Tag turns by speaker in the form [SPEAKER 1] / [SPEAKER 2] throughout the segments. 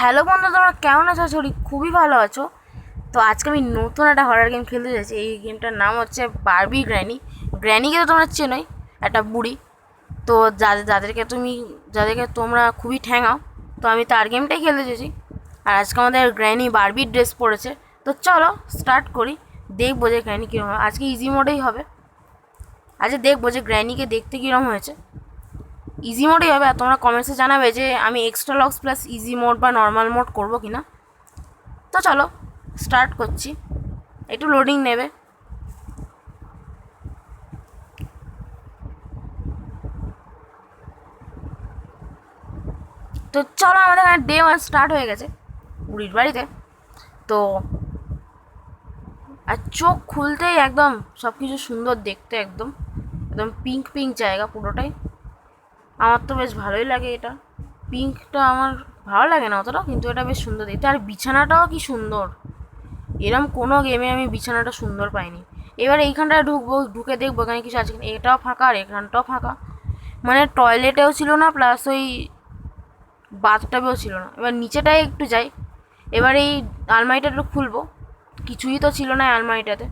[SPEAKER 1] Hello বন্ধু, তোমরা কেমন আছো? সরি, খুবই ভালো আছো। তো আজকে আমি নতুন একটা হরার গেম খেলতে চাইছি। এই গেমটার নাম হচ্ছে বারবি গ্র্যানি। গ্র্যানিকে তো তোমরা চেনোই, একটা বুড়ি। তো যাদেরকে তোমরা খুবই ঠ্যাঙাও, তো আমি তার গেমটাই খেলতে চাইছি। আর আজকে আমাদের গ্র্যানি বারবির ড্রেস পরেছে। তো চলো স্টার্ট করি, দেখবো যে গ্র্যানি কীরকম হয়। আজকে ইজি মোডেই হবে। আজকে দেখবো যে গ্র্যানিকে দেখতে কীরকম হয়েছে। ইজি মোডই হবে। আর তোমরা কমেন্টসে জানাবে যে আমি extra locks plus easy mode বা নর্মাল মোড করবো কি না। তো চলো স্টার্ট করছি, একটু লোডিং নেবে। তো চলো, আমাদের এখানে ডে 1 স্টার্ট হয়ে গেছে বুড়ির বাড়িতে। তো আর চোখ খুলতেই একদম সব কিছু সুন্দর দেখতে, একদম একদম পিঙ্ক পিঙ্ক জায়গা পুরোটাই। আমার তো বেশ ভালোই লাগে এটা। পিঙ্কটা আমার ভালো লাগে না অতটা, কিন্তু এটা বেশ সুন্দর দেখতে। আর বিছানাটাও কি সুন্দর! এরম কোনো গেমে আমি বিছানাটা সুন্দর পাইনি। এবার এইখানটায় ঢুকবো, ঢুকে দেখবো এখানে কিছু আছে কিনা। এটাও ফাঁকা আর এখানটাও ফাঁকা, মানে টয়লেটেও ছিল না, প্লাস ওই বাথটাবেও ছিল না। এবার নিচেটায় একটু যাই। এবার এই আলমারিটা একটু খুলবো, কিছুই তো ছিল না এই আলমারিটাতে।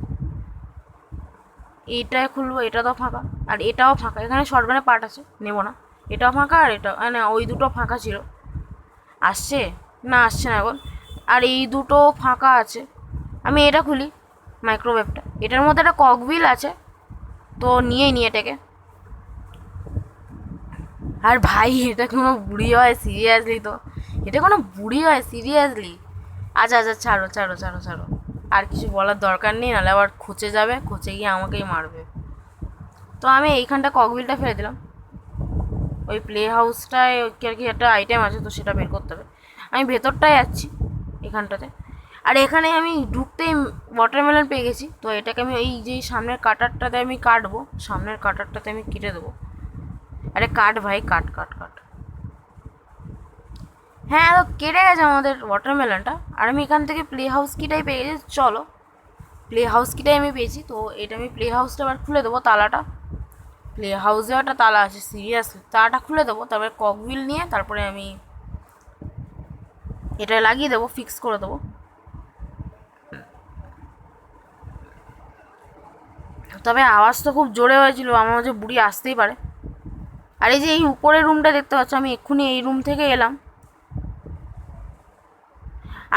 [SPEAKER 1] এইটা খুলবো, এটা তো ফাঁকা আর এটাও ফাঁকা। এখানে শর্টগানের পার্ট আছে, নেবো না। এটাও ফাঁকা আর এটা, না ওই দুটো ফাঁকা ছিল। আসছে না, আসছে না এখন। আর এই দুটো ফাঁকা আছে। আমি এটা খুলি, মাইক্রোওয়েভটা। এটার মধ্যে একটা ককবিল আছে, তো নিয়েই নি এটাকে। আর ভাই, এটা কোনো বুড়ি হয় সিরিয়াসলি? তো এটা কোনো বুড়ি হয় সিরিয়াসলি? আচ্ছা আচ্ছা, ছাড়ো ছাড়ো ছাড়ো ছাড়ো। আর কিছু বলার দরকার নেই, নাহলে আবার খচে যাবে, খচে গিয়ে আমাকেই মারবে। তো আমি এইখানটা ককবিলটা ফেলে দিলাম। ওই প্লে হাউসটায় আর কি একটা আইটেম আছে, তো সেটা বের করতে হবে। আমি ভেতরটায় যাচ্ছি, এখানটাতে। আর এখানে আমি ঢুকতেই ওয়াটারমেলন পেয়ে গেছি। তো এটাকে আমি এই যে সামনের কাটারটাতে আমি কাটবো, সামনের কাটারটাতে আমি কেটে দেবো। আরে কাট ভাই, কাট কাট কাট। হ্যাঁ, তো কেটে গেছে আমাদের ওয়াটারমেলনটা। আর আমি এখান থেকে প্লে হাউস কিটাই পেয়ে গেছি। চলো, প্লে হাউস কিটাই আমি পেয়েছি। তো এটা আমি প্লে হাউসটা আবার খুলে দেবো, তালাটা। প্লে হাউসেও একটা তালা আছে, সিরিয়াসলি তালাটা খুলে দেবো। তারপরে ককবিল নিয়ে তারপরে আমি এটা লাগিয়ে দেবো, ফিক্স করে দেবো। তবে আওয়াজ তো খুব জোরে হয়েছিল, আমার যে বুড়ি আসতেই পারে। আর এই যে এই উপরের রুমটা দেখতে পাচ্ছ, আমি এক্ষুনি এই রুম থেকে এলাম।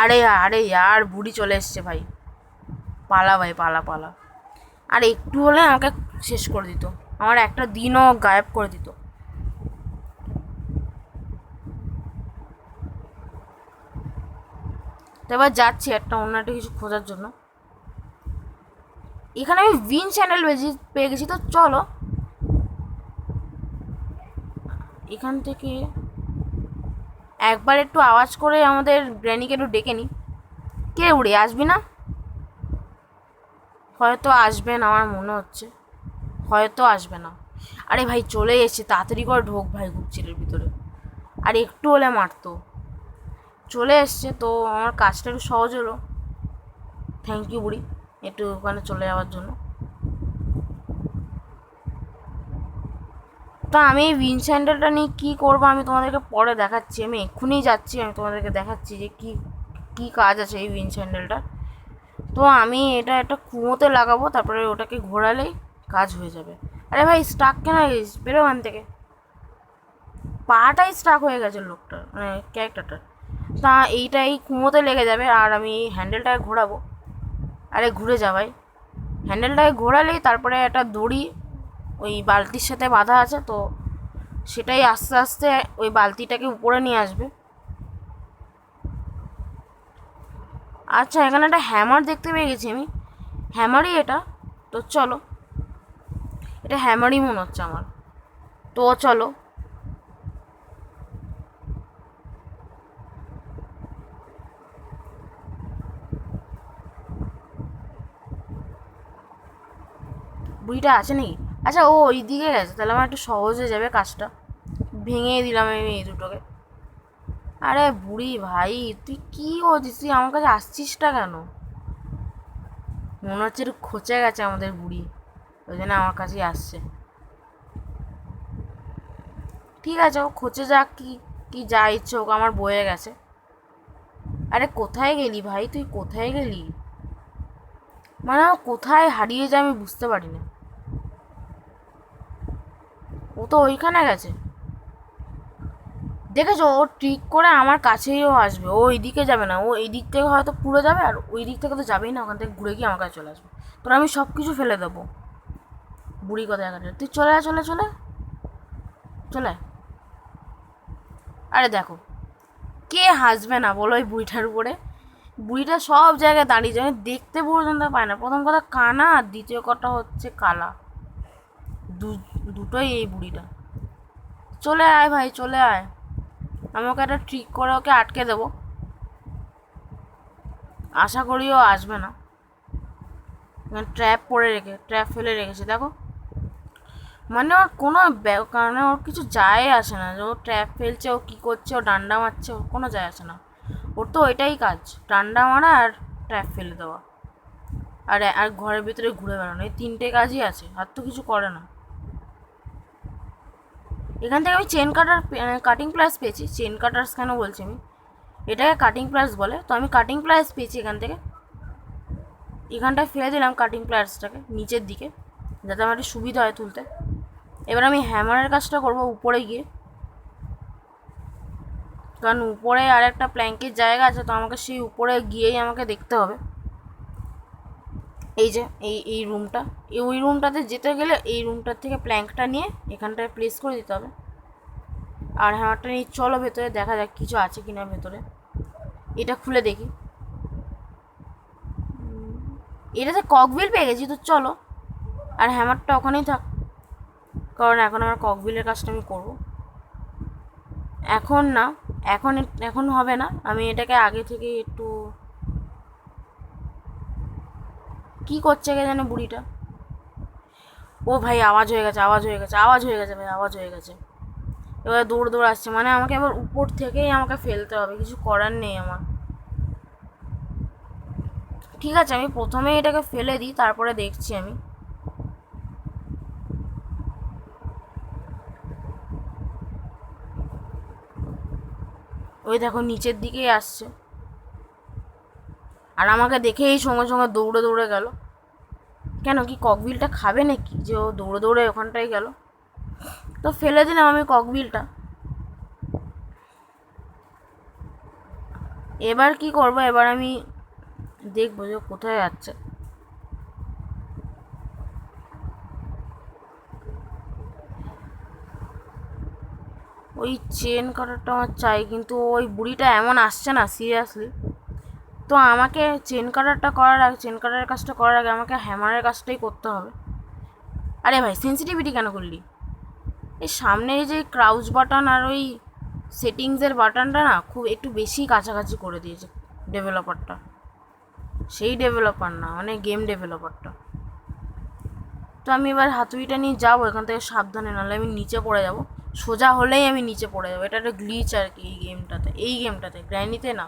[SPEAKER 1] আরে আরে ইয়ার, বুড়ি চলে এসছে ভাই। পালা ভাই, পালা পালা। আর একটু হলে আমাকে শেষ করে দিত, আমার একটা দিনও গায়েব করে দিত। তো এবার যাচ্ছি একটা অন্য একটা কিছু খোঁজার জন্য। এখানে আমি উইন চ্যানেল পেয়ে গেছি। তো চলো এখান থেকে একবার একটু আওয়াজ করে আমাদের গ্র্যানিকে একটু ডেকে নিই। কে উড়ে আসবি না? হয়তো আসবেন আমার মনে হচ্ছে, হয়তো আসবে না। আরে ভাই চলে এসেছে, তাড়াতাড়ি করে ঢোক ভাই গুপচিলের ভিতরে। আর একটু হলে মারতো। চলে এসছে, তো আমার কাজটা একটু সহজ হলো। থ্যাংক ইউ বুড়ি, একটু ওখানে চলে যাওয়ার জন্য। তো আমি এই উইন স্যান্ডেলটা নিয়ে কী করবো আমি তোমাদেরকে পরে দেখাচ্ছি। আমি এক্ষুনি যাচ্ছি, আমি তোমাদেরকে দেখাচ্ছি যে কী কী কাজ আছে এই উইন স্যান্ডেলটা। তো আমি এটা একটা কুয়োতে লাগাবো, তারপরে ওটাকে ঘোরালেই কাজ হয়ে যাবে। আরে ভাই স্টাক কেন হয়ে গেছিস? বেরো ওখান থেকে। পাটাই স্টাক হয়ে গেছে লোকটার, মানে ক্যারেক্টারটার। তা এইটা এই কুয়োতে লেগে যাবে, আর আমি হ্যান্ডেলটাকে ঘোরাবো। আরে ঘুরে যা ভাই। হ্যান্ডেলটাকে ঘোরালেই তারপরে একটা দড়ি ওই বালতির সাথে বাঁধা আছে, তো সেটাই আস্তে আস্তে ওই বালতিটাকে উপরে নিয়ে আসবে। আচ্ছা, এখানে একটা হ্যামার দেখতে পেয়ে গেছি আমি। হ্যামারই এটা। তো চলো, এটা হ্যামারই মনে হচ্ছে আমার। তো চলো। বুড়িটা আছে নাকি? আচ্ছা, ও ওই দিকে গেছে, তাহলে আমার একটু সহজ হয়ে যাবে কাজটা। ভেঙে দিলাম আমি এই দুটোকে। আরে বুড়ি ভাই, তুই কি করছিস? তুই আমার কাছে আসছিসটা কেন? মনে হচ্ছে একটু খচে গেছে আমাদের বুড়ি, ওই জন্য আমার কাছেই আসছে। ঠিক আছে, ও খচে যাক, কি কি যা ইচ্ছে হোক, আমার বয়ে গেছে। আরে কোথায় গেলি ভাই, তুই কোথায় গেলি? মানে ও কোথায় হারিয়ে যায় আমি বুঝতে পারি না। ও তো ওইখানে গেছে। দেখেছো, ও ট্রিক করে আমার কাছেইও আসবে, ও এইদিকে যাবে না, ও এই দিক থেকে হয়তো পুরো যাবে, আর ওই দিক থেকে তো যাবেই না, ওখান থেকে ঘুরে গিয়ে আমার কাছে চলে আসবে। তোর আমি সব কিছু ফেলে দেবো। বুড়ি কথা এখানে, তুই চলে আয়, চলে চলে চলে আয়। আরে দেখো, কে হাসবে না বলো ওই বুড়িটার উপরে? বুড়িটা সব জায়গায় দাঁড়িয়ে যায়, দেখতে পর্যন্ত পায় না। প্রথম কথা কানা, আর দ্বিতীয় কথা হচ্ছে কালা। দুটোই এই বুড়িটা। চলে আয় ভাই, চলে আয়। আমি ওকে একটা ট্রিক করে ওকে আটকে দেবো, আশা করিও আসবে না। ট্র্যাপ ফেলে রেখেছে দেখো। মানে ওর কোনো কারণে ওর কিছু যায় আসে না, যে ও ট্র্যাপ ফেলছে, ও কী করছে, ও ডান্ডা মারছে, ওর কোনো যায় আসে না। ওর তো ওইটাই কাজ, ডান্ডা মারা আর ট্র্যাপ ফেলে দেওয়া, আর আর ঘরের ভিতরে ঘুরে বেড়ানো, এই তিনটে কাজই আছে, আর তো কিছু করে না। এখান থেকে আমি চেন কাটার কাটিং প্লাস পেয়েছি। চেন কাটার্স কেন বলছি আমি, এটাকে কাটিং প্লাস বলে, তো আমি কাটিং প্লাস পেয়েছি এখান থেকে। এখানটায় ফেলে দিলাম কাটিং প্লাসটাকে নিচের দিকে, যাতে আমার একটু সুবিধা হয় তুলতে। এবার আমি হ্যামারের কাজটা করবো উপরে গিয়ে, কারণ উপরে আর একটা প্ল্যাঙ্কের জায়গা আছে, তো আমাকে সেই উপরে গিয়েই আমাকে দেখতে হবে। এই যে এই রুমটা, ওই রুমটাতে যেতে গেলে এই রুমটার থেকে প্ল্যাঙ্কটা নিয়ে এখানটায় প্লেস করে দিতে হবে। আর হ্যামারটা নিয়ে চলো ভেতরে, দেখা যাক কিছু আছে কিনা ভেতরে। এটা খুলে দেখি, এটাতে ককবিল পেয়ে গেছি, তো চলো। আর হ্যামারটা ওখানেই থাক, কারণ এখন আমার ককবিলের কাজটা আমি করবো। এখন না, এখন এখন হবে না, আমি এটাকে আগে থেকে একটু, কি করছে কে জানে বুড়িটা। ও ভাই, আওয়াজ হয়ে গেছে, আওয়াজ হয়ে গেছে, আওয়াজ হয়ে গেছে ভাই, আওয়াজ হয়ে গেছে। এবার দৌড় দৌড় আসছে, মানে আমাকে এবার উপর থেকেই আমাকে ফেলতে হবে, কিছু করার নেই আমার। ঠিক আছে, আমি প্রথমে এটাকে ফেলে দিই, তারপরে দেখছি আমি। ওই দেখো নিচের দিকেই আসছে, আর আমাকে দেখেই সঙ্গে সঙ্গে দৌড়ে দৌড়ে গেল। কেন, কি ককবিলটা খাবে নাকি যে ও দৌড়ে দৌড়ে ওখানটায় গেল? তো ফেলে দিলাম আমি ককবিলটা। এবার কি করব, এবার আমি দেখবো যে কোথায় যাচ্ছে। ওই চেন কাটারটা আমার চাই, কিন্তু ওই বুড়িটা এমন আসছে না সিরিয়াসলি। তো আমাকে চেন কাটারটা করার আগে, চেন কাটারের কাজটা করার আগে আমাকে হ্যামারের কাজটাই করতে হবে। আরে ভাই, সেন্সিটিভিটি কেন করলি? এই সামনে যে ক্রাউচ বাটন আর ওই সেটিংসের বাটনটা না খুব একটু বেশি কাছাকাছি করে দিয়েছে ডেভেলপারটা। সেই ডেভেলপার না, মানে গেম ডেভেলপারটা। তো আমি এবার হাতুড়িটা নিয়ে যাবো এখান থেকে সাবধানে, নাহলে আমি নিচে পড়ে যাব। সোজা হলেই আমি নিচে পড়ে যাবো, এটা একটা গ্লিচ আর কি এই গেমটাতে গ্র্যানিতে না।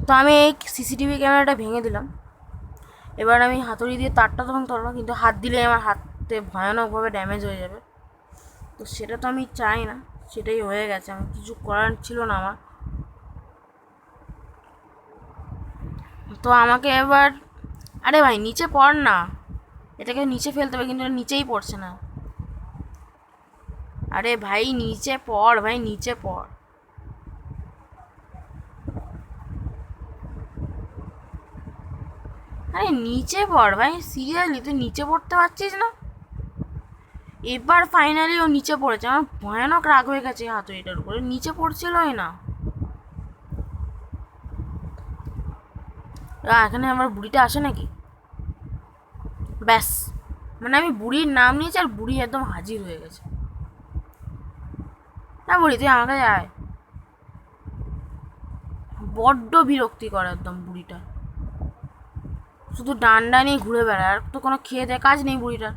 [SPEAKER 1] তো আমি এই সিসিটিভি ক্যামেরাটা ভেঙে দিলাম। এবার আমি হাতুড়ি দিয়ে তারটা তখন ধরবো, কিন্তু হাত দিলে আমার হাতে ভয়ানকভাবে ড্যামেজ হয়ে যাবে, তো সেটা তো আমি চাই না। সেটাই হয়ে গেছে, আমি কিছু করার ছিল না আমার। তো আমাকে এবার, আরে ভাই নিচে পড় না, এটাকে নিচে ফেলতে হবে, কিন্তু এটা নিচেই পড়ছে না। আরে ভাই নিচে পড়, ভাই নিচে পড়। আরে নিচে পড় ভাই, সিরিয়াসলি তুই নিচে পড়তে পারছিস না? এবার ফাইনালি ও নিচে পড়েছে, আমার ভয়ানক রাগ হয়ে গেছে হাতুড়িটার উপরে, নিচে পড়ছিলই না। এখানে আমার বুড়িটা আসে নাকি? ব্যাস, মানে আমি বুড়ির নাম নিয়েছি আর বুড়ি একদম হাজির হয়ে গেছে। না বুড়ি, তুই আমাকে আয়। বড্ড বিরক্তিকর একদম বুড়িটা, শুধু ডান্ডা নিয়ে ঘুরে বেড়ায়, আর তো কোনো খেয়ে দেয় কাজ নেই বুড়িটার।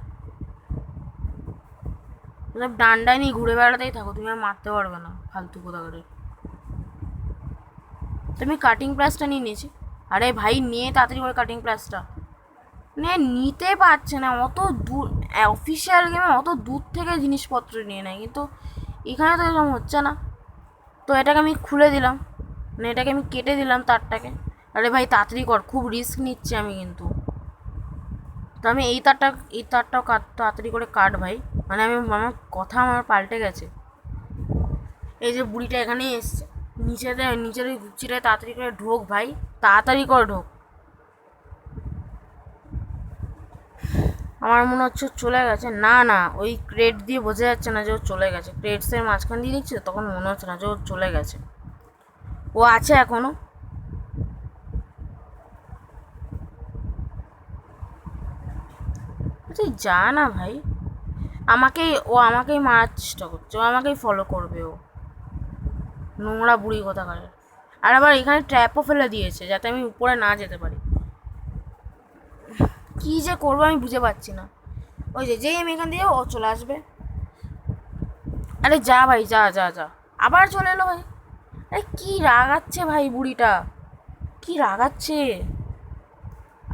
[SPEAKER 1] সব ডান্ডা নিয়ে ঘুরে বেড়াতেই থাকো, তুমি আর মারতে পারবে না ফালতু কোথাকারে। তুমি কাটিং প্লাসটা নিয়ে নিয়েছি। আরে ভাই নিয়ে তাড়াতাড়ি করে কাটিং প্লাসটা নিতে পারছে না, অত দূর অফিসিয়াল গেমে অত দূর থেকে জিনিসপত্র নিয়ে নেয়, কিন্তু এখানে তো এরকম হচ্ছে না। তো এটাকে আমি খুলে দিলাম, মানে এটাকে আমি কেটে দিলাম তারটাকে। আরে ভাই তাড়াতাড়ি কর, খুব রিস্ক নিচ্ছি আমি কিন্তু। তো আমি এই তারটাও তাড়াতাড়ি করে কাট ভাই। মানে আমার কথা আমার পাল্টে গেছে। এই যে বুড়িটা এখানেই এসছে, নিচের ওই গুচ্ছিটায় তাড়াতাড়ি করে ঢোক ভাই, তাড়াতাড়ি করে ঢোক। আমার মনে হচ্ছে চলে গেছে। না না, ওই ক্রেট দিয়ে বোঝা যাচ্ছে না যে ও চলে গেছে। ক্রেটসের মাঝখান দিয়ে দেখছি, তখন মনে হচ্ছে না যে ও চলে গেছে। ও আছে এখনো। তুই যা না ভাই। আমাকেই মারার চেষ্টা করছে, ও আমাকেই ফলো করবে। ও নোংরা বুড়ি কোথাকারের। আর আবার এখানে ট্র্যাপও ফেলে দিয়েছে যাতে আমি উপরে না যেতে পারি। কি যে করবো আমি বুঝে পাচ্ছি না। ওই যেই আমি এখান দিয়ে ও চলে আসবে। আরে যা ভাই, যা যা যা। আবার চলে এলো ভাই। আরে কি রাগাচ্ছে ভাই বুড়িটা, কি রাগাচ্ছে।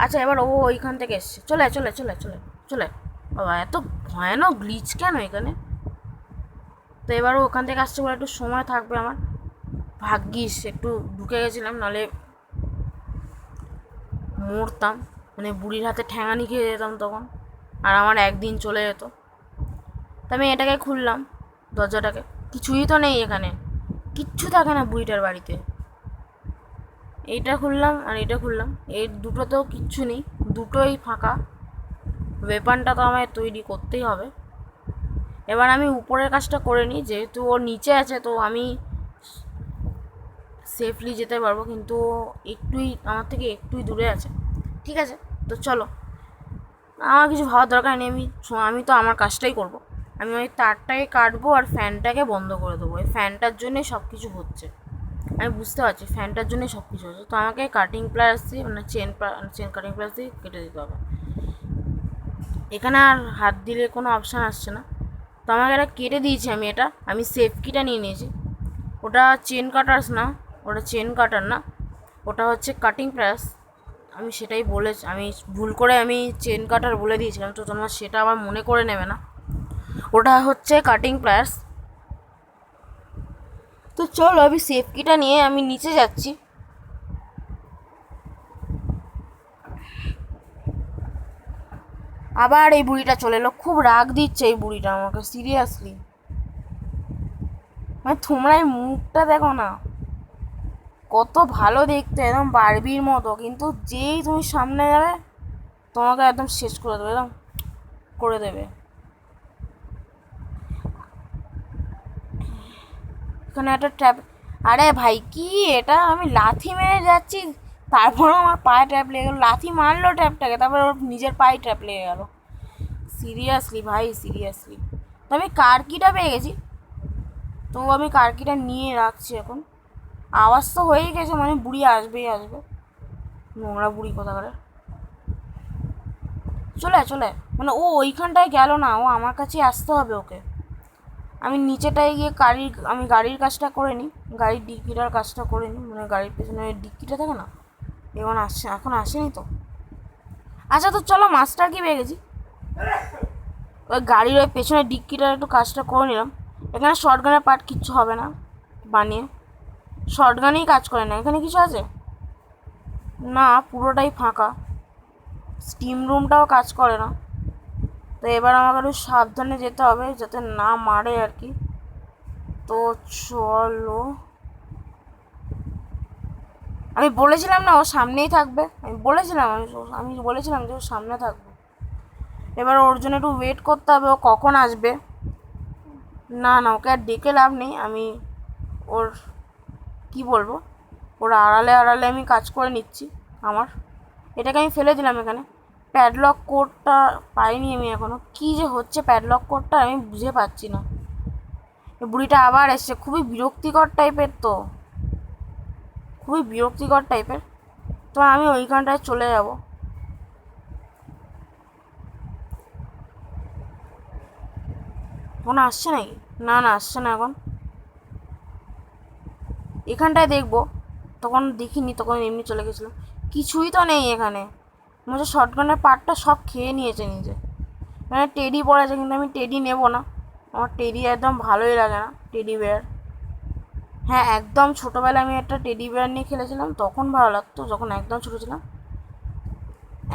[SPEAKER 1] আচ্ছা এবার ও ওইখান থেকে এসছে, চলে চলে চলে চলে চলে। বাবা এত ভয়ানক গ্লিচ কেন এখানে। তো এবার ও ওখান থেকে আসছে বলে একটু সময় থাকবে আমার। ভাগ্যিস একটু ঢুকে গেছিলাম, নাহলে মরতাম। মানে বুড়ির হাতে ঠ্যাঙানি খেয়ে যেতাম তখন, আর আমার একদিন চলে যেত। তা আমি এটাকে খুললাম, দরজাটাকে। কিছুই তো নেই এখানে, কিচ্ছু থাকে না বুড়িটার বাড়িতে। এইটা খুললাম আর এটা খুললাম, এই দুটোতেও কিচ্ছু নেই, দুটোই ফাঁকা। ওয়েপনটা তো আমায় তৈরি করতেই হবে। এবার আমি উপরের কাজটা করে নিই, যেহেতু ও নিচে আছে তো আমি সেফলি যেতে পারবো, কিন্তু আমার থেকে একটুই দূরে আছে। ঠিক আছে, তো চলো। আমার কিছু ভাবার দরকার নেই, আমি তো আমার কাজটাই করব। আমি ওই তারটাকে কাটবো আর ফ্যানটাকে বন্ধ করে দেবো। ওই ফ্যানটার জন্যই সব কিছু হচ্ছে, আমি বুঝতে পারছি ফ্যানটার জন্যই সব কিছু হচ্ছে। তো আমাকে কাটিং প্লাস দিয়ে, মানে চেন কাটিং প্লাস দিয়ে কেটে দিতে হবে। এখানে আর হাত দিলে কোনো অপশান আসছে না। তো আমাকে এটা কেটে দিয়েছি আমি। আমি সেফ কিটা নিয়ে নিয়েছি। ওটা চেন কাটার না, ওটা চেন কাটার না, ওটা হচ্ছে কাটিং প্লাস। আমি সেটাই বলেছি, আমি ভুল করে আমি চেন কাটার বলে দিয়েছিলাম, তো তোমরা সেটা আবার মনে করে নেবে না। ওটা হচ্ছে কাটিং প্লাস। তো চলো আমি সেফ কিটা নিয়ে আমি নিচে যাচ্ছি। আবার এই বুড়িটা চলে এলো, খুব রাগ দিচ্ছে এই বুড়িটা আমাকে, সিরিয়াসলি। মানে তোমরা এই মুখটা দেখো না, কত ভালো দেখতে, একদম বারবির মতো, কিন্তু যেই তুমি সামনে যাবে তোমাকে একদম শেষ করে দেবে, একদম করে দেবে। এখানে একটা ট্র্যাপ। আরে ভাই কি এটা, আমি লাথি মেরে যাচ্ছি, তারপরেও আমার পায়ে ট্র্যাপ লেগে গেলো। লাথি মারলো ট্র্যাপটাকে, তারপরে ওর নিজের পায়ে ট্র্যাপ লেগে গেল। সিরিয়াসলি ভাই, সিরিয়াসলি। তো আমি কার কিটা পেয়ে গেছি, তো আমি কার কিটা নিয়ে রাখছি এখন। আওয়াজ তো হয়েই গেছে, মানে বুড়ি আসবেই আসবে, নোংরা বুড়ি কোথাকারে। চলে চলে, মানে ও ওইখানটায় গেল না, ও আমার কাছেই আসতে হবে ওকে। আমি নিচেটায় গিয়ে আমি গাড়ির কাজটা করে নিই, গাড়ির ডিক্কিটার কাজটা করে নিই, মানে গাড়ির পেছনে ডিক্কিটা থাকে না, এখন আসেনি তো। আচ্ছা তো চলো, মাস্টার কি পেয়ে গেছি। ওই গাড়ির ওই পেছনে ডিক্কিটার একটু কাজটা করে নিলাম। এখানে শর্টগানের পার্ট কিচ্ছু হবে না বানিয়ে, শর্টগানেই কাজ করে না। এখানে কিছু আছে না, পুরোটাই ফাঁকা। স্টিম রুমটাও কাজ করে না। তো এবার আমাকে একটু সাবধানে যেতে হবে যাতে না মারে আর কি। তো চলো, আমি বলেছিলাম না ও সামনেই থাকবে, আমি বলেছিলাম যে ও সামনে থাকবে। এবার ওর জন্য একটু ওয়েট করতে হবে, ও কখন আসবে। না না, ওকে আর ডেকে লাভ নেই। আমি ওর কি বলবো, ওর আড়ালে আড়ালে আমি কাজ করে নিচ্ছি আমার। এটাকে আমি ফেলে দিলাম এখানে। প্যাডলক কোডটা পাইনি আমি এখনও, কী যে হচ্ছে প্যাডলক কোডটা আমি বুঝে পাচ্ছি না। বুড়িটা আবার এসছে, খুবই বিরক্তিকর টাইপের, তো খুবই বিরক্তিকর টাইপের। তো আমি ওইখানটায় চলে যাব। এখন আসছে নাকি? না না, আসছে না এখন। এখানটায় দেখবো, তখন দেখিনি, তখন এমনি চলে গেছিলাম। কিছুই তো নেই এখানে, মনে হচ্ছে শর্টগানের পার্টটা সব খেয়ে নিয়েছে নিজে। মানে টেডি পড়েছে, কিন্তু আমি টেডি নেবো না, আমার টেডি একদম ভালোই লাগে না, টেডি বেয়ার। হ্যাঁ, একদম ছোটোবেলায় আমি একটা টেডি বিয়ার নিয়ে খেলেছিলাম, তখন ভালো লাগতো, যখন একদম ছোটো ছিলাম।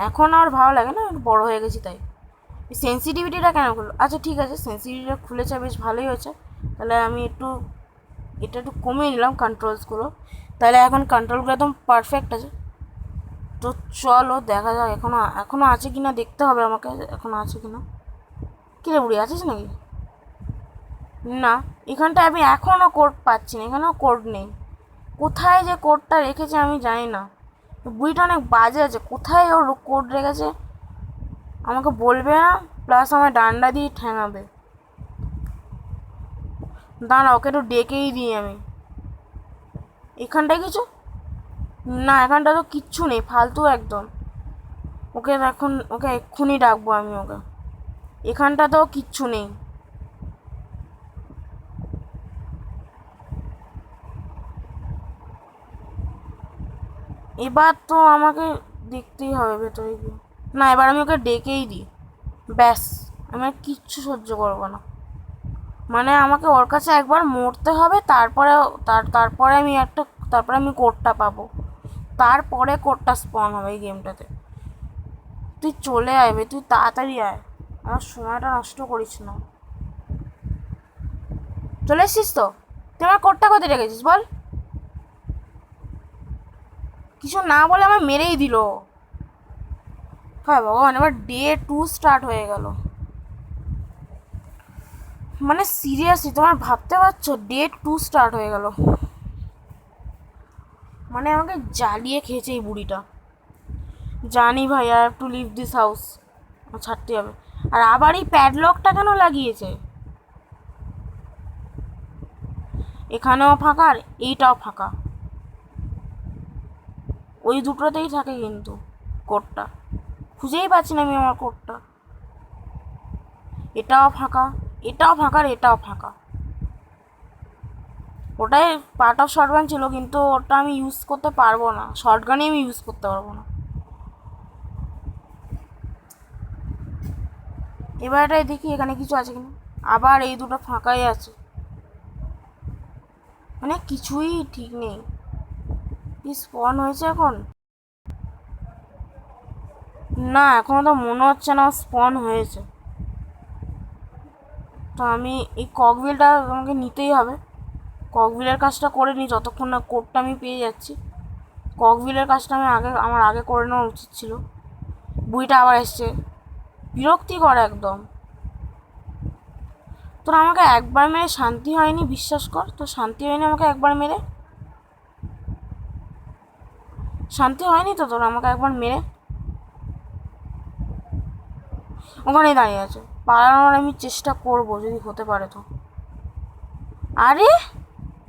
[SPEAKER 1] এখন আর ভালো লাগে না, একটু বড়ো হয়ে গেছি তাই। সেন্সিটিভিটিটা কেন খুললো? আচ্ছা ঠিক আছে, সেন্সিটিভিটিটা খুলেছে, বেশ ভালোই হয়েছে। তাহলে আমি একটু এটা একটু কমিয়ে নিলাম কন্ট্রোলসগুলো, তাহলে এখন কন্ট্রোলগুলো একদম পারফেক্ট আছে। তো চলো দেখা যাক, এখনো আছে কি না দেখতে হবে আমাকে, এখনো আছে কি না। কী রে বুড়ি, আছিস নাকি? না, এখানটায় আমি এখনও কোড পাচ্ছি না, এখানেও কোড নেই। কোথায় যে কোডটা রেখেছে আমি জানি না। বুড়িটা অনেক বাজে আছে, কোথায় ওর কোড রেখেছে আমাকে বলবে না, প্লাস আমার ডান্ডা দিয়ে ঠ্যাঙাবে। দাঁড়া, ওকে একটু ডেকেই দিই আমি। এখানটায় কিছু না, এখানটা তো কিচ্ছু নেই, ফালতু একদম। ওকে এক্ষুনি ডাকবো আমি ওকে। এখানটা তো কিচ্ছু নেই। এবার তো আমাকে দেখতেই হবে ভেতরে গিয়ে। না, এবার আমি ওকে ডেকেই দিই, ব্যাস। আমি আর কিচ্ছু সহ্য করবো না। মানে আমাকে ওর কাছে একবার মরতে হবে, তারপরে আমি কোডটা পাবো, তারপরে কোডটা স্পন হবে এই গেমটাতে। তুই চলে আয়, তুই তাড়াতাড়ি আয়, আমার সময়টা নষ্ট করিস না। চলে এসছিস তো? তুই আমার কোডটা কোথায় রেখেছিস বল? কিছু না বলে আমার মেরেই দিল। হ্যাঁ ভগবান, এবার ডে 2 স্টার্ট হয়ে গেল। মানে সিরিয়াসলি তোমার ভাবতে পারছো, ডে 2 স্টার্ট হয়ে গেল। মানে আমাকে জ্বালিয়ে খেয়েছে এই বুড়িটা। জানি ভাই, I have to leave this house, ছাড়তে হবে। আর আবার এই প্যাডলকটা কেন লাগিয়েছে? এখানেও ফাঁকা আর এইটাও ফাঁকা, ওই দুটোতেই থাকে কিন্তু কোডটা। খুঁজেই পাচ্ছি না আমি আমার কোডটা। এটাও ফাঁকা, এটাও ফাঁকা আর এটাও ফাঁকা। ওটাই পার্ট অফ শর্টগান ছিল, কিন্তু ওটা আমি ইউজ করতে পারবো না, শর্টগানই আমি ইউজ করতে পারবো না। এবার এটাই দেখি এখানে কিছু আছে কিনা। আবার এই দুটো ফাঁকাই আছে, মানে কিছুই ঠিক নেই। কি স্পন হয়েছে এখন? না, এখনো তো মনে হচ্ছে না স্পন হয়েছে। তো আমি এই ককভিলটা আমাকে নিতেই হবে। ককভিলের কাজটা করে নিই যতক্ষণ না কোডটা আমি পেয়ে যাচ্ছি। ককভিলের কাজটা আমার আগে করে নেওয়া উচিত ছিল। বুড়িটা আবার এসছে, বিরক্তিকর একদম। তোর আমাকে একবার মেরে শান্তি হয়নি, বিশ্বাস কর, তো শান্তি হয়নি আমাকে একবার মেরে। শান্তি হয়নি তো তোর আমাকে একবার মেরে। ওখানেই দাঁড়িয়ে আছে, পালানোর আমি চেষ্টা করব যদি হতে পারে তো। আরে,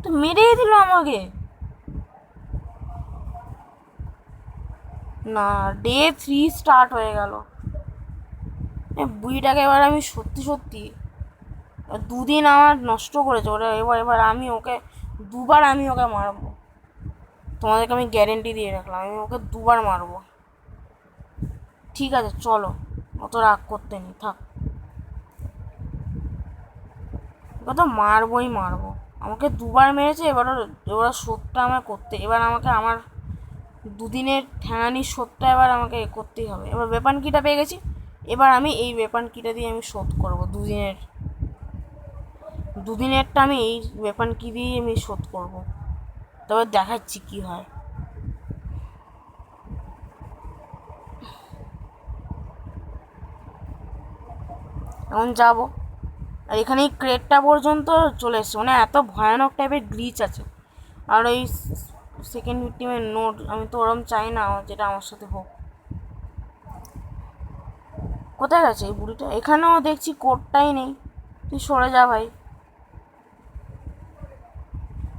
[SPEAKER 1] তো মেরেই দিল আমাকে। না, ডে 3 স্টার্ট হয়ে গেল। বুড়িটাকে এবার আমি সত্যি সত্যি 2 দিন আমার নষ্ট করেছে ওরা। এবার দুবার আমি ওকে মারবো। তোমাদেরকে আমি গ্যারেন্টি দিয়ে রাখলাম, আমি ওকে দুবার মারবো। ঠিক আছে চলো, অত রাগ করতে নেই, থাক। ওকে তো মারবোই মারবো। আমাকে দুবার মেরেছে, এবার শোধটা আমার করতে, এবার আমাকে আমার 2 দিনের ঠ্যাঙানির শোধটা এবার আমাকে করতেই হবে। এবার ওয়েপন কিটা পেয়ে গেছি, এবার আমি এই ওয়েপন কিটা দিয়ে আমি শোধ করবো 2 দিনেরটা আমি এই ওয়েপন কি দিয়েই আমি শোধ করবো। তবে দেখাচ্ছি কি হয়। এখন যাবো, আর এখানে এই ক্রেটটা পর্যন্ত চলে এসছে, মানে এত ভয়ানক টাইপের গ্লিচ আছে। আর ওই সেকেন্ড ভিক্টিমের নোট, আমি তো ওরম চাই না যেটা আমার সাথে হোক। কোথায় গেছে এই বুড়িটা? এখানেও দেখছি কোডটাই নেই। তুই সরে যা ভাই।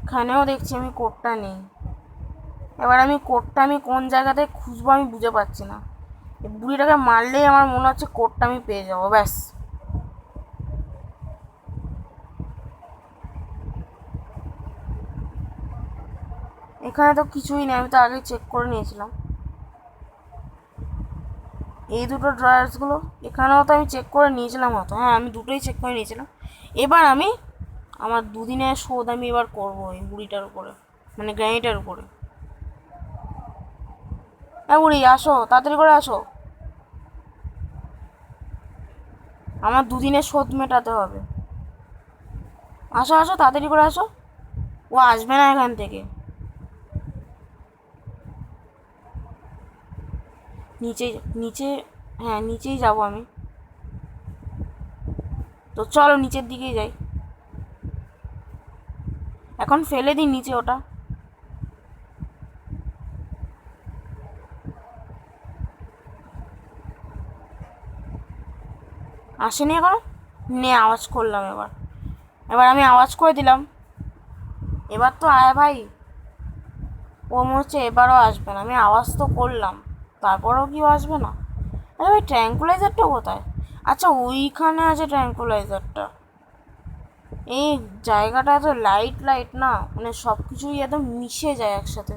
[SPEAKER 1] এখানেও দেখছি আমি কোডটা নেই। এবার আমি কোডটা কোন জায়গাতে খুঁজবো আমি বুঝে পাচ্ছি না। এই বুড়িটাকে মারলেই আমার মনে হচ্ছে কোডটা আমি পেয়ে যাবো, ব্যাস। এখানে তো কিছুই নেই, আমি তো আগে চেক করে নিয়েছিলাম এই দুটো ড্রয়ার্সগুলো। এখানেও তো আমি চেক করে নিয়েছিলাম হয়তো, হ্যাঁ আমি দুটোই চেক করে নিয়েছিলাম। এবার আমি আমার দুদিনের শোধ আমি এবার করবো এই বুড়িটার উপরে, মানে গ্র্যানিটার উপরে। হ্যাঁ বুড়ি আসো, তাড়াতাড়ি করে আসো, আমার দুদিনের শোধ মেটাতে হবে। আসো আসো, তাড়াতাড়ি করে আসো, ও আসবে না এখান থেকে। নিচে নিচে, হ্যাঁ নিচেই যাব আমি। তো চলো নিচের দিকেই যাই, এখন ফেলে দিই নিচে ওটা। আসেনি এখনো, নে আওয়াজ করলাম এবার, এবার আমি আওয়াজ করে দিলাম, এবার তো আয় ভাই। ও মনে হচ্ছে এবারও আসবে না, আমি আওয়াজ তো করলাম তারপরেও কি আসবে না। আরে ভাই ট্র্যাঙ্কুলাইজারটা কোথায়? আচ্ছা ওইখানে আছে ট্র্যাঙ্কুলাইজারটা। এই জায়গাটা এত লাইট লাইট না, মানে সব কিছুই একদম মিশে যায় একসাথে।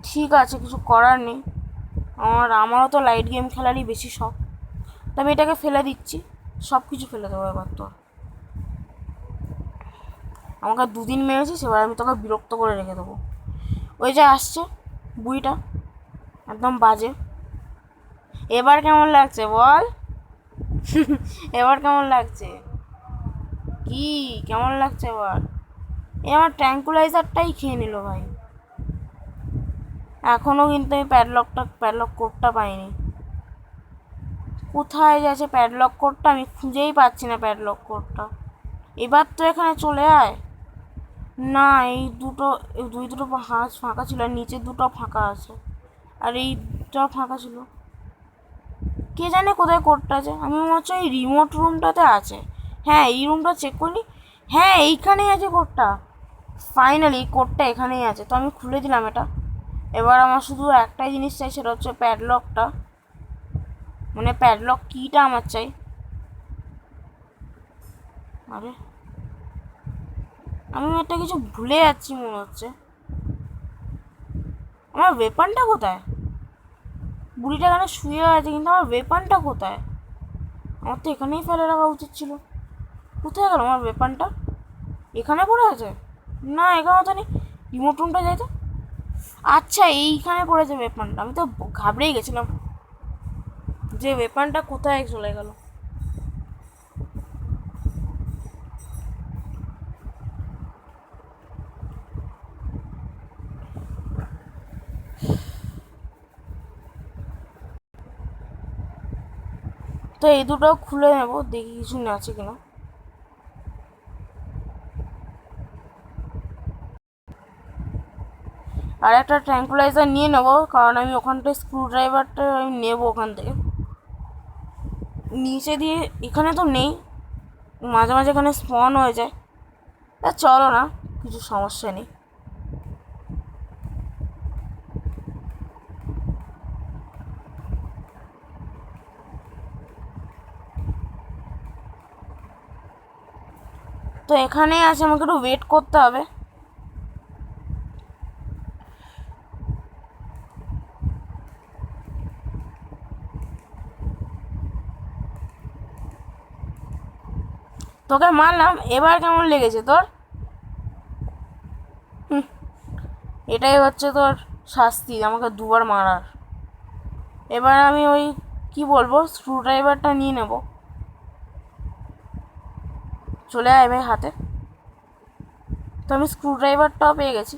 [SPEAKER 1] ঠিক আছে, কিছু করার নেই, আমারও তো লাইট গেম খেলারই বেশি শখ। তবে এটাকে ফেলে দিচ্ছি, সব কিছু ফেলে দেবো এবার। তো আমাকে দুদিন মেরেছিস, এবার আমি তোকে বিরক্ত করে রেখে দেবো। ওই যে আসছে বুড়িটা, একদম বাজে। এবার কেমন লাগছে বল? এবার কেমন লাগছে? কি কেমন লাগছে এবার? এ আমার ট্র্যাঙ্কুলাইজারটাই খেয়ে নিল ভাই। এখনও কিন্তু আমি প্যাডলক কোডটা পাইনি। কোথায় যাচ্ছে প্যাডলক কোডটা? আমি খুঁজেই পাচ্ছি না প্যাডলক কোডটা। এবার তো এখানে চলে আয়। না এই দুটো, দুটো হাঁস ফাঁকা ছিল, আর নিচে দুটো ফাঁকা আছে, আর এইটাও ফাঁকা ছিল। কে জানে কোথায় কোডটা আছে? আমি মনে হচ্ছে এই রিমোট রুমটাতে আছে। হ্যাঁ এই রুমটা চেক করিনি, হ্যাঁ এইখানেই আছে কোডটা। ফাইনালি কোডটা এখানেই আছে। তো আমি খুলে দিলাম এটা। এবার আমার শুধু একটাই জিনিস চাই, সেটা হচ্ছে প্যাডলকটা, মানে প্যাডলক কিটা আমার চাই। আরে আমি একটা কিছু ভুলে যাচ্ছি মনে হচ্ছে। আমার ওয়েপনটা কোথায়? বুড়িটা এখানে শুয়ে আছে, কিন্তু আমার ওয়েপনটা কোথায়? আমার তো এখানেই ফেলে রাখা উচিত ছিল। কোথায় গেল আমার ওয়েপনটা? এখানে পড়ে আছে? না এখানে তো নেই, রিমোট রুমটা যাই তো। আচ্ছা এইখানে পড়েছে ওয়েপনটা, আমি তো ঘাবড়েই গেছিলাম যে ওয়েপনটা কোথায় চলে গেল। তো এই দুটো খুলে নেবো, দেখি কিছু আছে কিনা। আর একটা ট্র্যাঙ্কুলাইজার নিয়ে নেবো, কারণ আমি ওখানটায় স্ক্রু ড্রাইভারটা আমি নেবো ওখান থেকে। নিচে দিয়ে এখানে তো নেই, মাঝে মাঝে এখানে স্পন হয়ে যায়। তা চলো না, কিছু সমস্যা নেই। তো এখানেই আছে, আমাকে একটু ওয়েট করতে হবে। তোকে মারলাম, এবার কেমন লেগেছে তোর? এটাই হচ্ছে তোর শাস্তি, আমাকে দুবার মারার। এবার আমি ওই কি বলবো, স্ক্রু ড্রাইভারটা নিয়ে নেব। চলে আয় ভাই হাতে। তো আমি স্ক্রু ড্রাইভারটাও পেয়ে গেছি।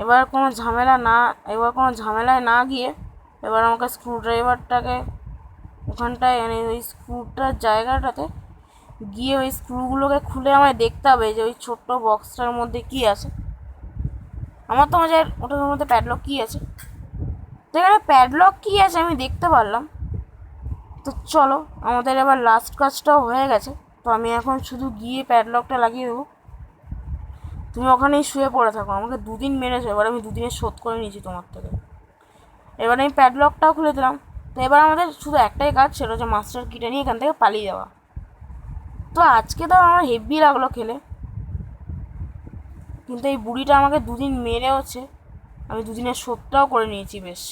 [SPEAKER 1] এবার কোনো ঝামেলা না, এবার কোনো ঝামেলায় না গিয়ে এবার আমাকে স্ক্রু ড্রাইভারটাকে ওখানটায়, মানে ওই স্ক্রুটার জায়গাটাতে গিয়ে ওই স্ক্রুগুলোকে খুলে আমায় দেখতে হবে যে ওই ছোট্ট বক্সটার মধ্যে কী আছে। আমার তো মনে ওটার মধ্যে প্যাডলক কী আছে। তো এখানে প্যাডলক কী আছে আমি দেখতে পারলাম। তো চলো, আমাদের এবার লাস্ট কাজটাও হয়ে গেছে। তো আমি এখন শুধু গিয়ে প্যাডলকটা লাগিয়ে দেবো। তুমি ওখানেই শুয়ে পড়ে থাকো, আমাকে দুদিন মেরেছো, এবার আমি দুদিনের শোধ করে নিয়েছি তোমার থেকে। এবার আমি প্যাডলকটাও খুলে দিলাম। তো এবার আমাদের শুধু একটাই কাজ, সেটা হচ্ছে মাস্টার কিটা নিয়ে এখান থেকে পালিয়ে যাওয়া। তো আজকে তো আমার হেভি লাগলো খেলে, কিন্তু এই বুড়িটা আমাকে দুদিন মেরেওছে, আমি দুদিনের শোধটাও করে নিয়েছি বেশ।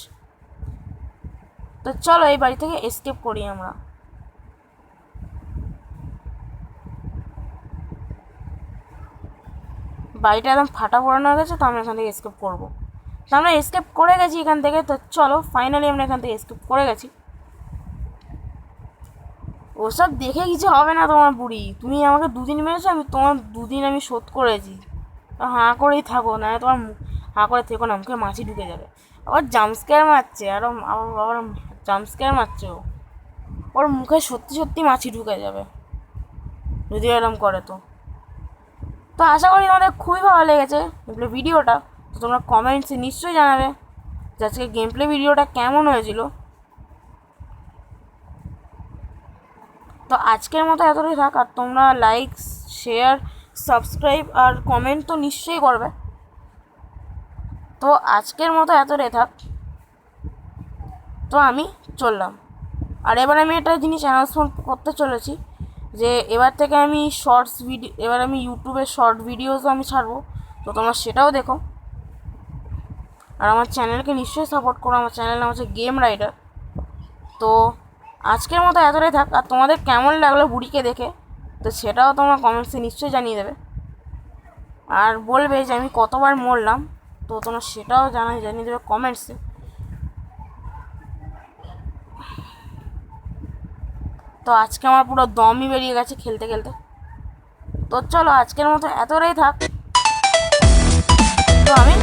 [SPEAKER 1] তো চলো এই বাড়ি থেকে এসকেপ করি আমরা। বাড়িটা একদম ফাটা পড়ানো হয়ে গেছে, তো আমরা এখান থেকে এসকেপ করবো। তো আমরা এসকেপ করে গেছি এখান থেকে। তো চলো ফাইনালি আমরা এখান থেকে এসকেপ করে গেছি। ওসব দেখে কিছু হবে না তোমার বুড়ি, তুমি আমাকে 2 দিন মেরেছো, আমি তোমার 2 দিন আমি শোধ করেছি। হাঁ করেই থাকো, না তোমার হাঁ করে থেকো না, মুখে মাছি ঢুকে যাবে। আবার জাম্পস্কেয়ার মারছে, আরও আবার জাম্পস্কেয়ার মারছে ও, ওর মুখে সত্যি সত্যি মাছি ঢুকে যাবে যদি এরকম করে। তো তো আশা করি তোমাদের খুবই ভালো লেগেছে ভিডিওটা। তো তোমরা কমেন্টসে নিশ্চয়ই জানাবে যে আজকে গেম প্লে ভিডিওটা কেমন হয়েছিল। তো আজকের মতো এতটাই থাক, আর তোমরা লাইক, শেয়ার, সাবস্ক্রাইব আর কমেন্ট তো নিশ্চয়ই করবে। তো আজকের মতো এতটাই থাক, তো আমি চললাম। আর এবার আমি একটা জিনিস অ্যানাউন্সমেন্ট করতে চলেছি যে এবার থেকে আমি শর্টস ভিডিও, এবার আমি ইউটিউবে শর্ট ভিডিওসও আমি ছাড়বো, তো তোমরা সেটাও দেখো। আর আমার চ্যানেলকে নিশ্চয়ই সাপোর্ট করো, আমার চ্যানেল নাম হচ্ছে গেম রাইডার। তো আজকের মতো এতটাই থাক, আর তোমাদের কেমন লাগলো বুড়িকে দেখে তো সেটাও তোমরা কমেন্টসে নিশ্চয়ই জানিয়ে দেবে, আর বলবে যে আমি কতবার মরলাম, তো তোমরা সেটাও জানিয়ে দেবে কমেন্টসে। তো আজকে আমার পুরো দমই বেরিয়ে গেছে খেলতে খেলতে। তো চলো আজকের মতো এতটাই থাক, তো আমি